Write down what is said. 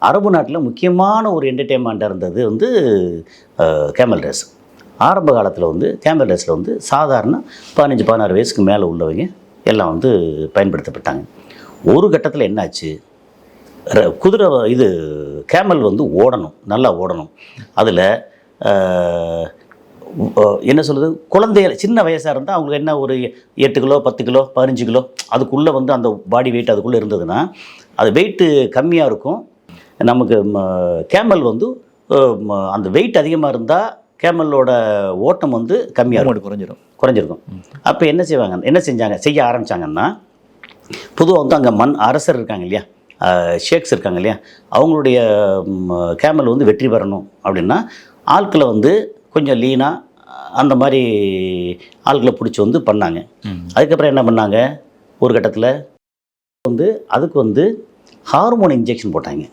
அரபு நாட்டில் முக்கியமான ஒரு என்டர்டெயின்மெண்ட்டாக இருந்தது வந்து கேமல் ரேஸ். ஆரம்ப காலத்தில் வந்து கேமல் ரேஸில் வந்து சாதாரண 15-16 வயசுக்கு மேலே உள்ளவங்க எல்லாம் வந்து பயன்படுத்தப்பட்டாங்க. ஒரு கட்டத்தில் என்னாச்சு, குதிரை இது கேமல் வந்து ஓடணும், நல்லா ஓடணும். அதில் என்ன சொல்கிறது, குழந்தைகள் சின்ன வயசாக இருந்தால் அவங்களுக்கு என்ன ஒரு 8 கிலோ 10 கிலோ 15 கிலோ அதுக்குள்ளே வந்து அந்த பாடி வெயிட் அதுக்குள்ளே இருந்ததுன்னா அது வெயிட்டு கம்மியாக இருக்கும். நமக்கு கேமல் வந்து அந்த வெயிட் அதிகமாக இருந்தால் கேமலோட ஓட்டம் வந்து கம்மியாக குறைஞ்சிருக்கும். அப்போ என்ன செய்ய ஆரம்பித்தாங்கன்னா, பொதுவாக வந்து அங்கே அரசர் இருக்காங்க இல்லையா, ஷேக்ஸ் இருக்காங்க இல்லையா, அவங்களுடைய கேமல் வந்து வெற்றி பெறணும் அப்படின்னா ஆட்களை வந்து கொஞ்சம் லீனாக அந்த மாதிரி ஆட்களை பிடிச்சி வந்து பண்ணாங்க. அதுக்கப்புறம் என்ன பண்ணாங்க, ஒரு கட்டத்தில் வந்து அதுக்கு வந்து ஹார்மோன் இன்ஜெக்ஷன் போட்டாங்க.